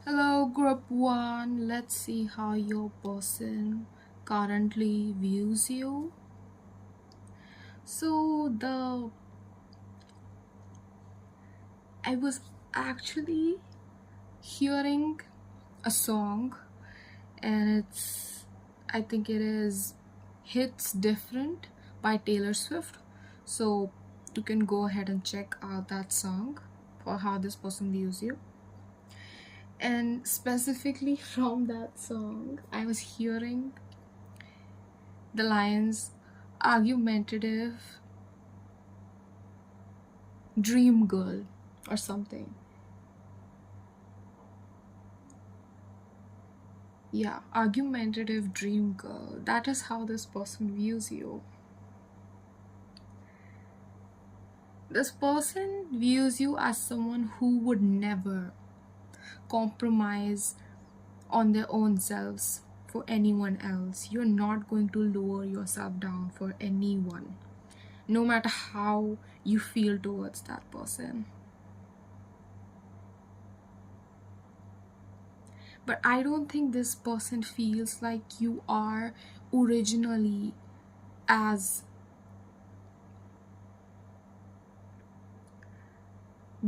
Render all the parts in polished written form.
Hello, Group 1. Let's see how your person currently views you. So, I was actually hearing a song, and I think it is Hits Different by Taylor Swift. So, you can go ahead and check out that song for how this person views you. And specifically from that song, I was hearing the lines argumentative dream girl or something. Yeah, argumentative dream girl. That is how this person views you. This person views you as someone who would never compromise on their own selves for anyone else. You're not going to lower yourself down for anyone, no matter how you feel towards that person. But I don't think this person feels like you are originally as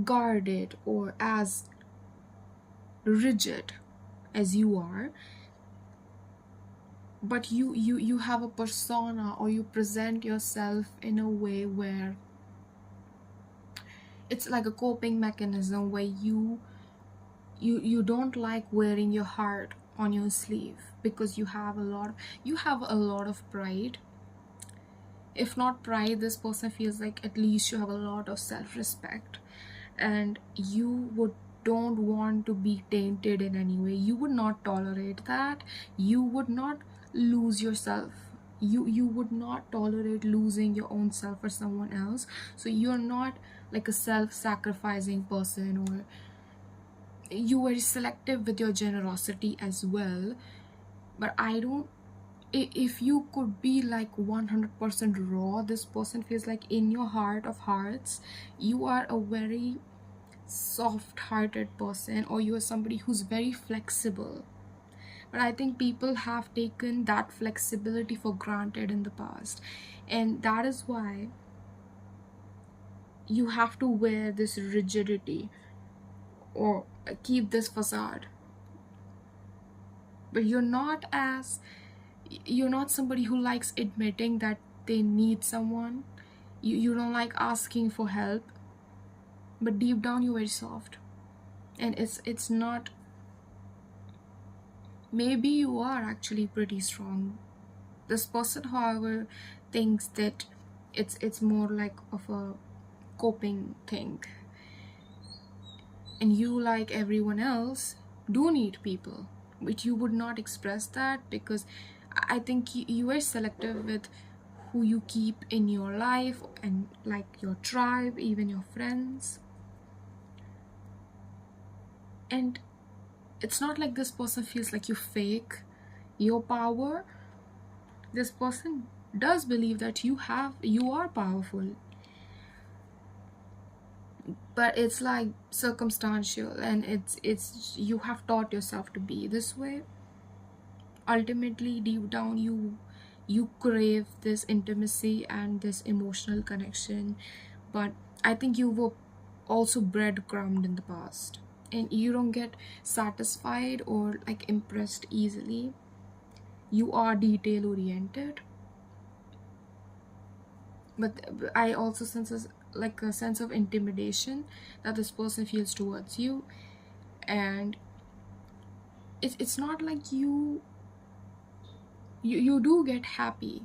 guarded or as rigid as you are, but you have a persona, or you present yourself in a way where it's like a coping mechanism where you don't like wearing your heart on your sleeve because you have a lot of pride. If not pride, this person feels like at least you have a lot of self-respect, and you would don't want to be tainted in any way. You would not tolerate that. You would not lose yourself. You would not tolerate losing your own self for someone else. So you're not like a self-sacrificing person, or you are selective with your generosity as well. But I don't, if you could be like 100% raw, this person feels like in your heart of hearts you are a very soft-hearted person, or you are somebody who's very flexible. But I think people have taken that flexibility for granted in the past, and that is why you have to wear this rigidity or keep this facade. But you're not somebody who likes admitting that they need someone. You don't like asking for help, but deep down you're very soft. And it's not, maybe you are actually pretty strong. This person, however, thinks that it's more like of a coping thing, and you, like everyone else, do need people, but you would not express that because I think you are selective with who you keep in your life, and like your tribe, even your friends. And it's not like this person feels like you fake your power. This person does believe that you are powerful, but it's like circumstantial, and it's you have taught yourself to be this way. Ultimately, deep down, you crave this intimacy and this emotional connection, but I think you were also breadcrumbed in the past, and you don't get satisfied or like impressed easily. You are detail oriented, but I also sense like a sense of intimidation that this person feels towards you. And it's not like you do get happy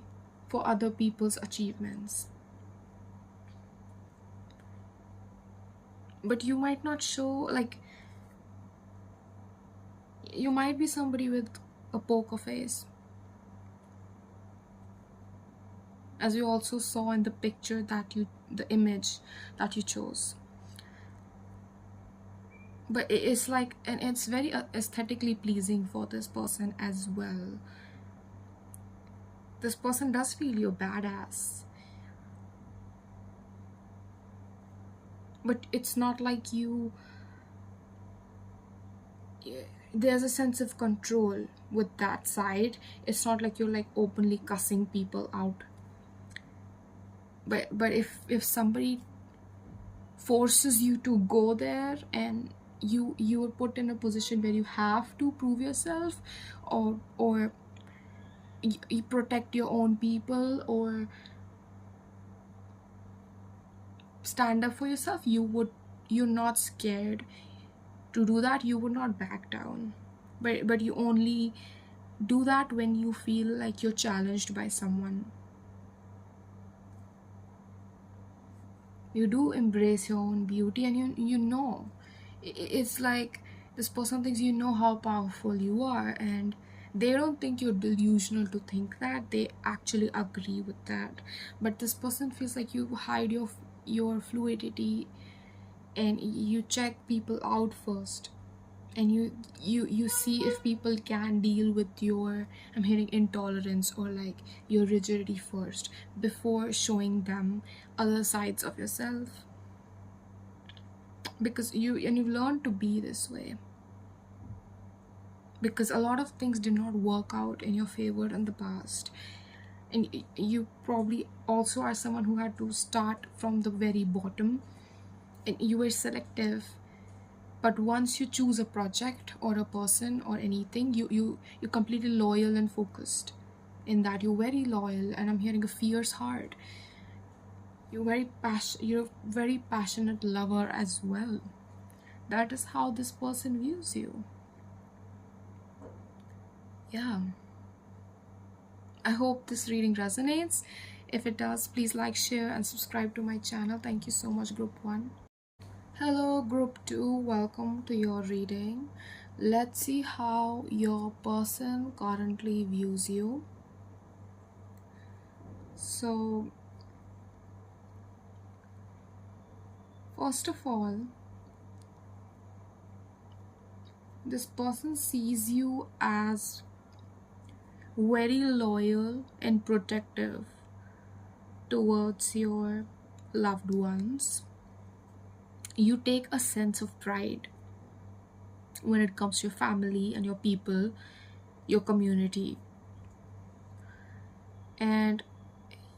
for other people's achievements, but you might not show, like, you might be somebody with a poker face, as you also saw in the picture that the image that you chose. But it's like, and it's very aesthetically pleasing for this person as well. This person does feel you're badass, but it's not like there's a sense of control with that side. It's not like you're like openly cussing people out. But if somebody forces you to go there, and you are put in a position where you have to prove yourself, or you protect your own people, or stand up for yourself, you're not scared to do that. You would not back down. But you only do that when you feel like you're challenged by someone. You do embrace your own beauty, and you know, it's like this person thinks you know how powerful you are, and they don't think you're delusional to think that. They actually agree with that. But this person feels like you hide your fluidity, and you check people out first, and you see if people can deal with your, I'm hearing, intolerance, or like your rigidity first, before showing them other sides of yourself. Because you've learned to be this way, because a lot of things did not work out in your favor in the past, and you probably also are someone who had to start from the very bottom, and you were selective. But once you choose a project or a person or anything, you're completely loyal and focused in that. You're very loyal, and I'm hearing a fierce heart. You're a very passionate lover as well. That is how this person views you. Yeah, I hope this reading resonates. If it does, please like, share, and subscribe to my channel. Thank you so much, Group 1. Hello, Group 2. Welcome to your reading. Let's see how your person currently views you. So, first of all, this person sees you as very loyal and protective towards your loved ones. You take a sense of pride when it comes to your family and your people, your community. And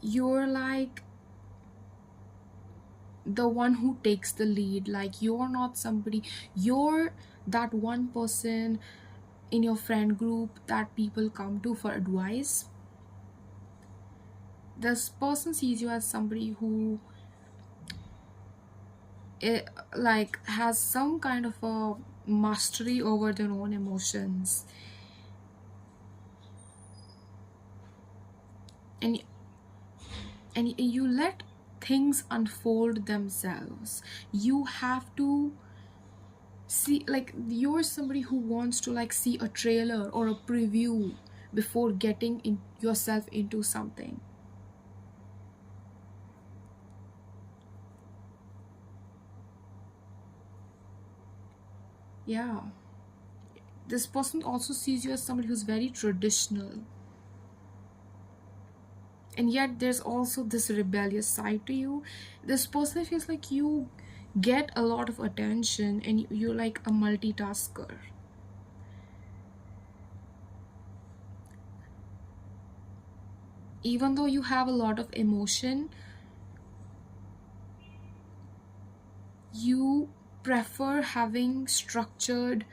you're like the one who takes the lead. Like, you're not somebody, you're that one person in your friend group that people come to for advice. This person sees you as somebody who like has some kind of a mastery over their own emotions, and you let things unfold themselves. You have to see, like, you're somebody who wants to like see a trailer or a preview before getting yourself into something. Yeah, this person also sees you as somebody who's very traditional, and yet there's also this rebellious side to you. This person feels like you get a lot of attention, and you're like a multitasker. Even though you have a lot of emotion, you prefer having structured,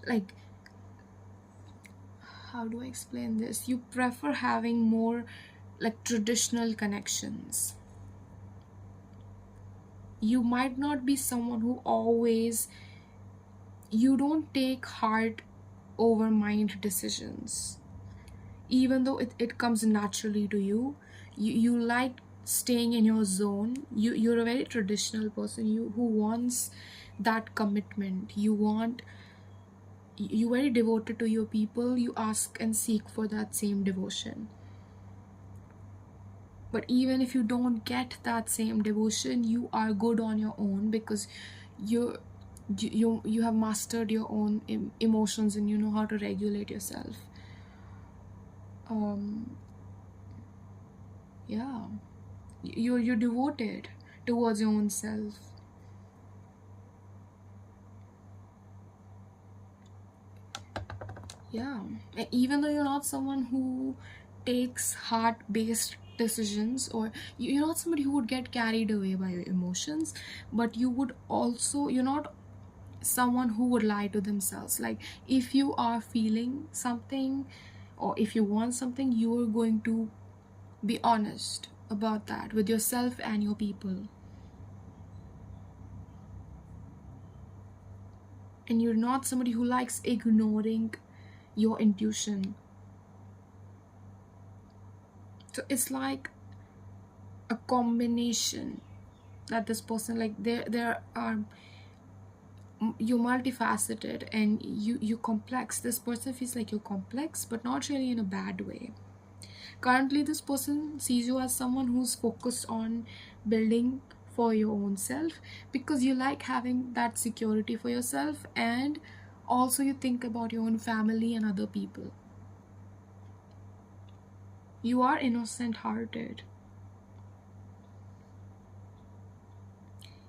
like, how do I explain this? You prefer having more like traditional connections. You might not be someone who always, you don't take heart over mind decisions, even though it comes naturally to you. You like staying in your zone. You're a very traditional person, you who wants that commitment. You're very devoted to your people. You ask and seek for that same devotion. But even if you don't get that same devotion, you are good on your own, because you have mastered your own emotions, and you know how to regulate yourself. Yeah, you're devoted towards your own self. Yeah, even though you're not someone who takes heart-based decisions, or you're not somebody who would get carried away by your emotions, but you're not someone who would lie to themselves. Like, if you are feeling something or if you want something, you are going to be honest about that with yourself and your people. And you're not somebody who likes ignoring your intuition. So it's like a combination that this person, like, there are, you're multifaceted and you complex. This person feels like you're complex, but not really in a bad way. Currently this person sees you as someone who's focused on building for your own self, because you like having that security for yourself, and also you think about your own family and other people. You are innocent hearted.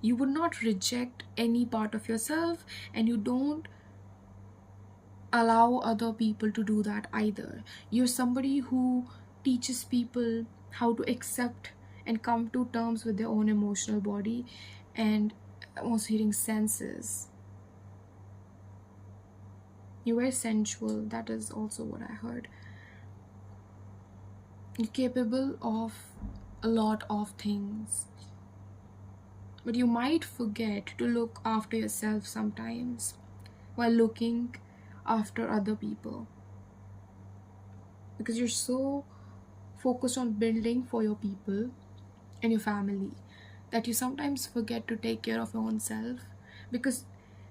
You would not reject any part of yourself, and you don't allow other people to do that either. You're somebody who teaches people how to accept and come to terms with their own emotional body and most hearing senses. You're very sensual, that is also what I heard. You're capable of a lot of things, but you might forget to look after yourself sometimes while looking after other people, because you're so focused on building for your people and your family that you sometimes forget to take care of your own self. Because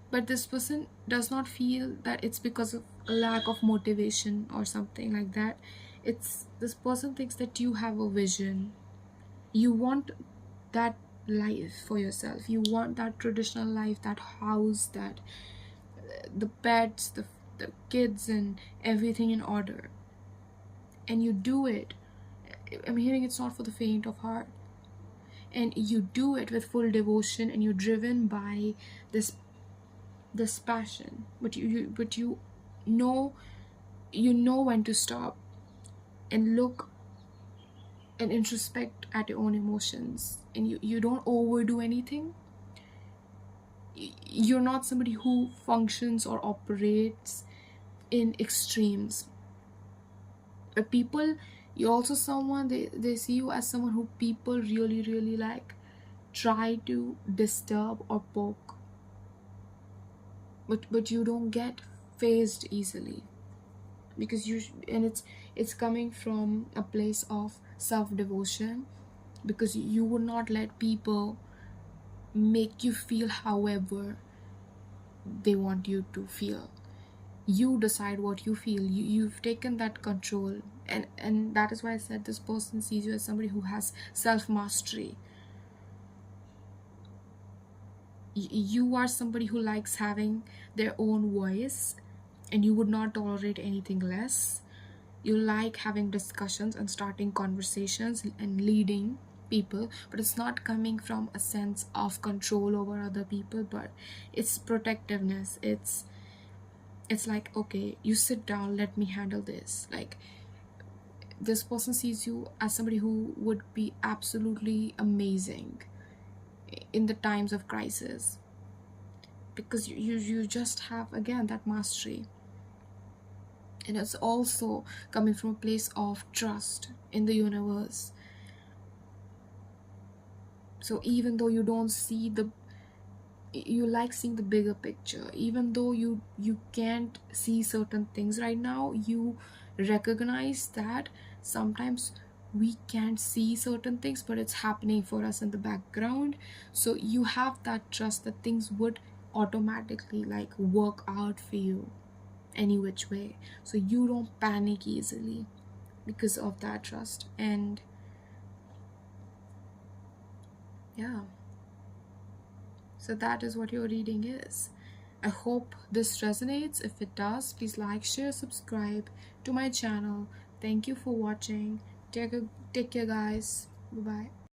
but this person does not feel that it's because of a lack of motivation or something like that. It's this person thinks that you have a vision, you want that life for yourself, you want that traditional life, that house, that the pets, the kids and everything in order, and you do it. I'm hearing it's not for the faint of heart, and you do it with full devotion, and you're driven by this passion, but you know, you know when to stop and look and introspect at your own emotions, and you don't overdo anything. You're not somebody who functions or operates in extremes. But people, you're also someone, they see you as someone who people really really like try to disturb or poke, but you don't get phased easily, because you and it's coming from a place of self-devotion, because you would not let people make you feel however they want you to feel. You decide what you feel. You've taken that control, and that is why I said this person sees you as somebody who has self-mastery. You are somebody who likes having their own voice, and you would not tolerate anything less. You like having discussions and starting conversations and leading people, but it's not coming from a sense of control over other people, but it's protectiveness. It's like, okay, you sit down, let me handle this. Like, this person sees you as somebody who would be absolutely amazing in the times of crisis, because you just have again that mastery. And it's also coming from a place of trust in the universe. So even though you don't see the, you like seeing the bigger picture, even though you can't see certain things right now, you recognize that sometimes we can't see certain things, but it's happening for us in the background. So you have that trust that things would automatically like work out for you any which way, so you don't panic easily because of that trust. And yeah, so that is what your reading is. I hope this resonates. If it does, please like, share, subscribe to my channel. Thank you for watching. Take care guys. Bye bye.